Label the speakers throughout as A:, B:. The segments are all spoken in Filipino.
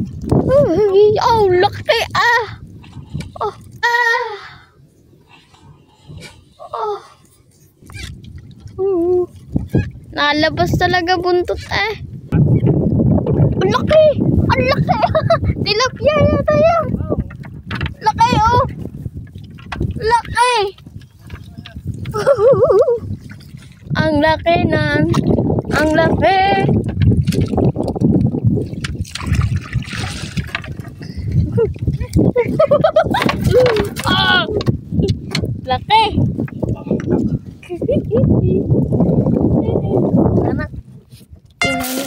A: Oh, laki ah. Oh, ah. Oh. Nalabas talaga buntot eh. Ang laki! Ang laki! Tilapia yata yan. Laki oh! Laki! Ang laki nan. Ang laki! Ah! Laki! Anak, tingnan niyo.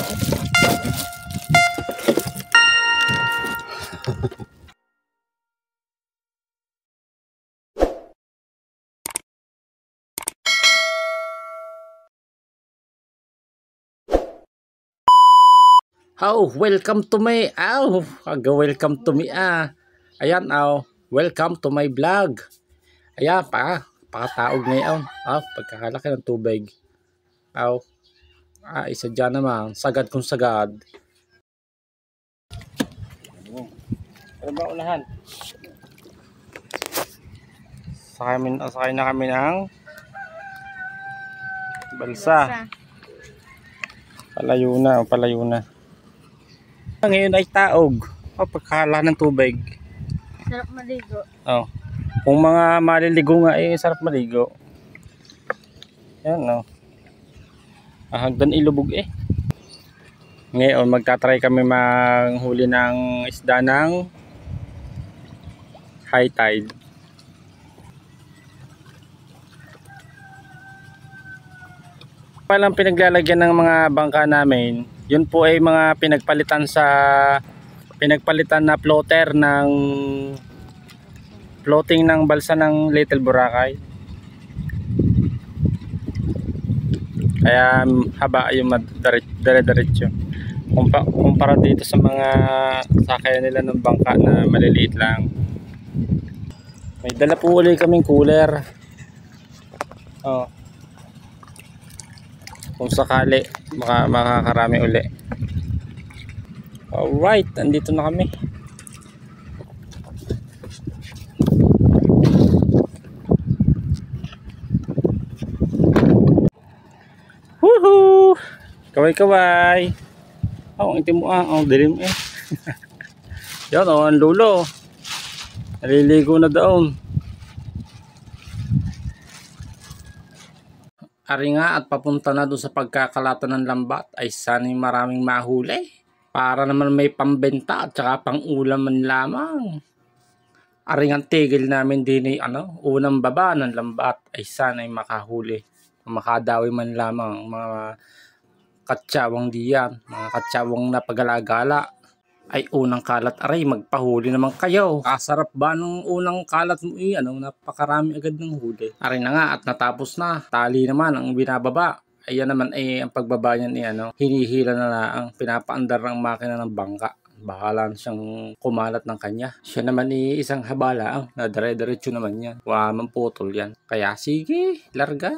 B: Oh, welcome to my welcome to me Ayan welcome to my vlog. Ayan pakataog ngayon. Pagkakalaki ng tubig. Isa dyan naman, sagad kung sagad. Ano ba unahan? Sakay na kami ng balsa. Palayo na. Ngayon ay taog. Pagkala ng tubig.
A: Sarap maligo.
B: Kung mga maliligo nga sarap maligo. Yan hagdan ilubog Ngayon magta-try kami manghuli ng isda ng high tide. Palang pinaglalagyan ng mga bangka namin, yun po ay mga pinagpalitan na floater ng floating ng balsa ng Little Boracay. Kaya haba yung dire-diretso. Kumpara dito sa mga sakayan nila ng bangka na maliliit lang. May dala po ulit kaming cooler. Kung sakali makakarami uli. Alright, andito na kami. Woohoo! Kaway-kaway. Ang itim mo ang dilim Yan ang lulo. Naliligo na daon. Ari nga at papunta na doon sa pagkakalatan ng lambat ay sana'y maraming mahuli. Para naman may pambenta at saka pang ulam man lamang. Ari nga tigil namin din unang baba ng lambat ay sana'y makahuli. Makadawi man lamang mga katsawang diyan, mga katsawang napagala-gala. Ay unang kalat aray, magpahuli naman kayo. Kasarap ba nung unang kalat mo napakarami agad ng huli. Aray na nga at natapos na. Tali naman ang binababa. Ayan naman ang pagbaba niyan hinihila na ang pinapaandar ng makina ng bangka. Bahala na siyang kumalat ng kanya. Siya naman isang habala na dire-diretso naman yan. Wala putol yan. Kaya sige, larga.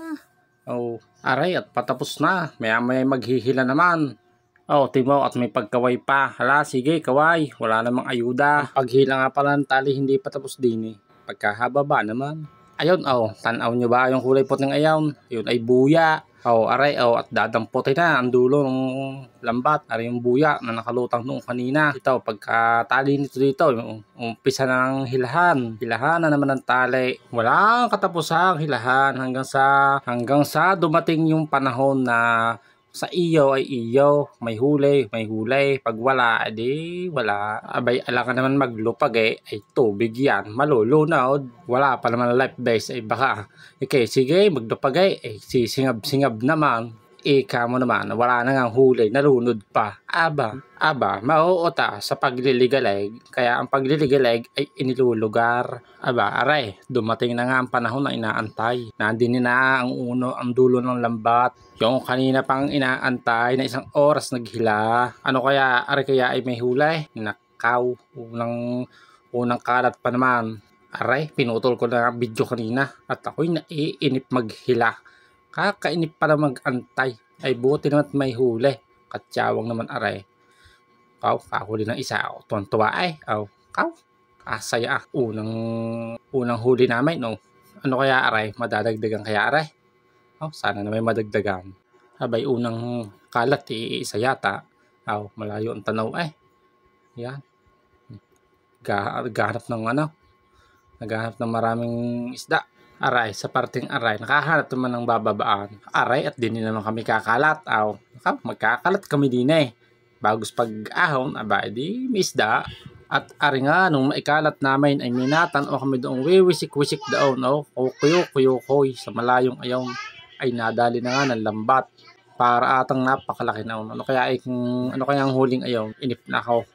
B: Aray at patapos na. Maya-maya maghihila naman. Timo at may pagkaway pa. Hala, sige, kaway. Wala namang ayuda. Paghila nga pala ng tali, hindi pa tapos din Pagkahaba ba naman? Ayun, tanaw nyo ba yung kulay puting ayaw? Yun ay buya. Aray, at dadamputin na ang dulo ng lambat. Aray yung buya na nakalutang noong kanina. Ito, pagkatali nito dito, umpisa na ng hilahan. Hilahan na naman ng tali. Walang katapusang hilahan hanggang sa dumating yung panahon na sa iyo ay iyo, may huli. Pag wala, edi wala. Abay, ala ka naman maglupag ay tubig yan, malulunod. Wala pa naman life vest ay baka. Sige, maglupag sisingab-singab naman. Ika mo naman, wala na nga huli, nalunod pa. Aba, mauota sa pagliligalig. Kaya ang pagliligalig ay inilulugar. Aray, dumating na nga ang panahon na inaantay. Nandini na ang dulo ng lambat. Yung kanina pang inaantay na 1 oras naghila. Aray kaya ay may huli? Nakaw, unang kalat pa naman. Aray, pinutol ko na ang video kanina. At ako'y naiinip maghila. Kakainip para mag-antay. Ay buti naman may huli. Katsawang naman aray. Kahuli ng isa, tuwan-tuwa kasaya. Unang huli namin, ano kaya aray, madadagdagan kaya aray? Sana na may madagdagan. Abay, unang kalat, isa yata. Malayo ang tanaw Yan. Naghahanap ng maraming isda. Aray, sa parting aray, nakahanap naman ng bababaan. Aray, at din naman kami kakalat. Magkakalat kami din Bagos pag-ahon, edi may isda. At ari nga, nung maikalat namin ay minatan kami doong wiwisik-wisik daon. Kuyo-kuyo-kuyoy sa malayong ayaw ay nadali na nga ng lambat. Para atang napakalaki na. Ano kaya ang huling ayaw? Inip na ako.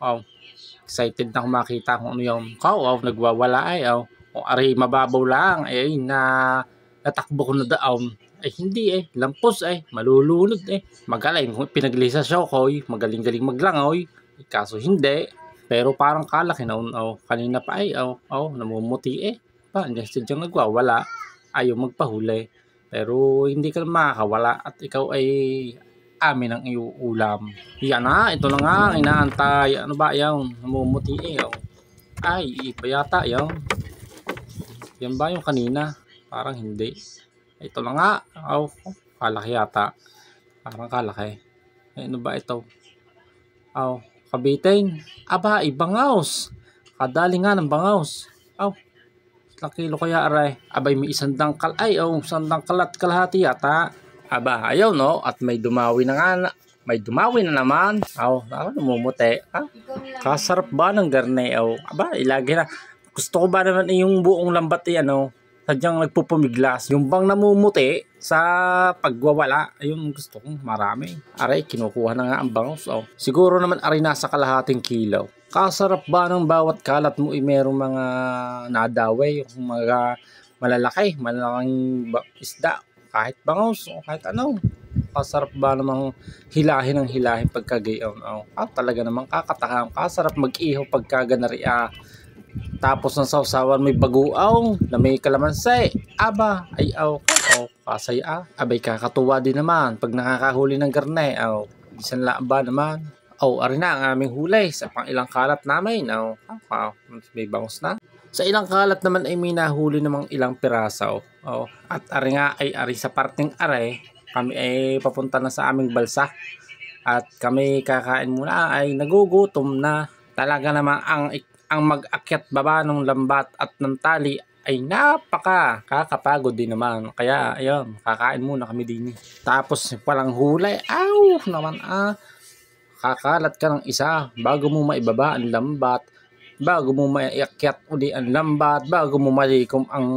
B: Excited na ako makita kung ano yung nagwawala kung ari mababaw lang natakbo ko na daon hindi lampos malulunod magaling pinaglisa siya magaling maglangoy kaso hindi pero parang kalaki na kanina pa namumuti andiyan sadyang nagwawala ayaw magpahuli pero hindi ka makakawala at ikaw ay amin ang iuulam. Yan ito na nga inaantay. Ano ba yan? Namumuti iba yata yan. Yan ba yung kanina? Parang hindi. Ito na nga. Kalaki yata. Parang kalaki. Ano ba ito? Kabitin. Aba, bangaws. Kadali nga ng bangaws. Ilang kilo kaya aray? Abay, may isang dangkal. Isang dangkal at kalahati yata. Aba, ayaw at may dumawi na nga naman. Namumuti. Kasarap ba ng garne? Aba, ilagi na. Gusto ko ba naman yung buong lambat sadyang nagpupumiglas. Yung bang namumuti sa pagwawala, ayun gusto kong marami. Aray, kinukuha na nga ang bangus. Siguro naman aray nasa kalahating kilo. Kasarap ba ng bawat kalat mo merong mga nadaway, yung mga malalaking isda. Kahit bangus o kahit kasarap ba namang hilahin pagkagayon. Talaga namang kakatakam. Kasarap mag-ihaw pagkaganari tapos ng sausawan may baguaw na may kalamansi. Aba, kasaya. Abay, kakatuwa din naman pag nakakahuli ng garne. Bisan lang ba naman? Ari na ang aming huli sa pang ilang kalat namin. May bangus na. Sa ilang kalat naman ay may nahuli namang ilang piraso. At ari nga ari sa parting are, kami ay papunta na sa aming balsa. At kami kakain muna ay nagugutom na. Talaga namang ang mag-akyat baba ng lambat at ng tali ay kakapagod din naman. Kaya ayun, kakain muna kami din. Tapos walang huli. Kakalat ka ng isa bago mo maibaba ang lambat. Bago mo maiakyat uli ang lambat, bago mo malikom ang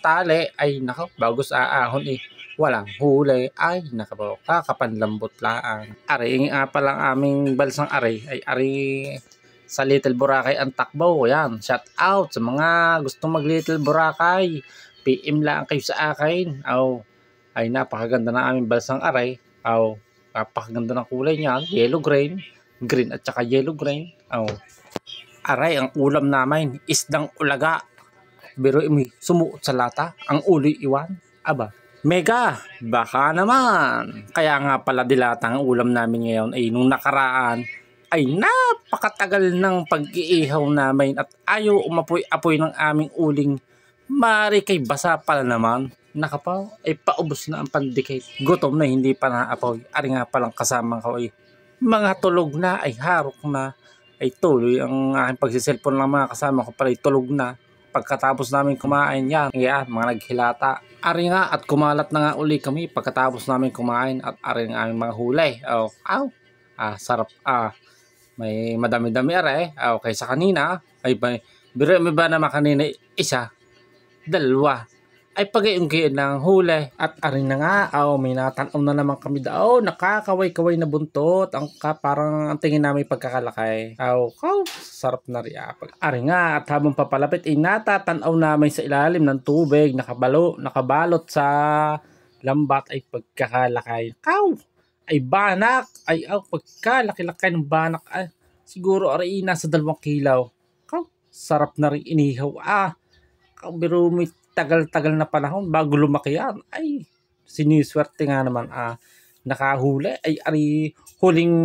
B: tali, bago sa ahon walang huli, kakapanlambot lang. Ari nga palang aming balsang ari sa Little Boracay ang takbo. Yan, shout out sa mga gustong mag Little Boracay. PM lang kayo sa akin. Napakaganda na aming balsang ari. Napakaganda ng kulay niya, yellow green at saka yellow green. Aray, ang ulam namin, isdang ulaga. Pero sumuot sa lata, ang uloy iwan. Aba, mega, baka naman. Kaya nga pala dilata ang ulam namin ngayon nung nakaraan ay napakatagal ng pag-iihaw namin at ayaw umapoy-apoy ng aming uling. Mari kay basa pala naman. Nakapaw, paubos na ang pandikit. Gutom na, hindi pa naapoy. Ari nga palang kasamang ko mga tulog na, harok na. Tuloy ang aking pagsiselfon ng mga kasama ko pala tulog na. Pagkatapos namin kumain mga naghilata. Ari nga at kumalat na nga uli kami pagkatapos namin kumain at ari nga aming mga huli. Sarap. May madami-dami ari. Kaysa kanina, biro may ba naman kanina isa, dalawa. Pag-iungkiin ng huli. At ari na nga, may natanaw na naman kami nakakaway-kaway na buntot. Parang ang tingin namin pagkakalakay. Sarap na rin. Ari nga, at habang papalapit, natatanaw namin sa ilalim ng tubig, nakabalot sa lambat pagkakalakay. Banak. Pagkalaki-laki ng banak. Siguro ari nasa 2 kilaw. Sarap na rin inihaw. Pero may tagal-tagal na panahon bago lumaki yan. Siniswerte nga naman nakahuli. Ay ari huling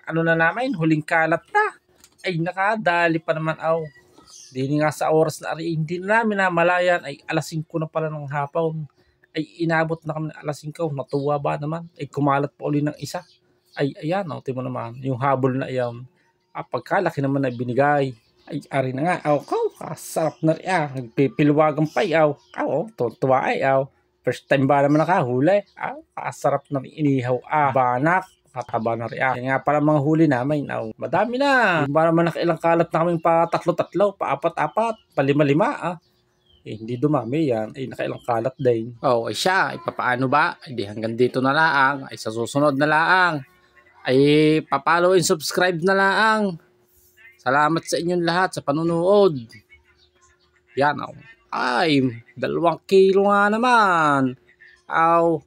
B: ano na namin, huling kalat na. Ay nakadali pa naman aw. Di nga sa oras na ari, hindi na namin namalayan. Ay alas 5 na pala ng hapon. Ay inabot na kami ng alas 5. Natuwa ba naman? Ay kumalat pa uli ng isa. Ay ayan, mo naman. Yung habol na iyan. Pagkalaki naman na binigay. Ay ari na nga. Aw, sarap na rin. Nagpipilwagang pa aw. Tuwa ay aw. First time ba naman nakahuli? Sarap na rin inihaw. Banak. Kataba na rin. Kaya nga pala mga huli namin. Madami na. Yung ba naman nakailang kalat na kaming pa tatlo-tatlo, pa apat-apat, pa lima-lima. Hindi dumami yan. Ay nakailang kalat din. Ay siya. Papaano ba? Di hanggang dito na lang. Ay sa susunod na lang. Ay papalo and subscribe na lang. Salamat sa inyong lahat sa panunood. Yan Ay 2 kilo nga naman. Aw.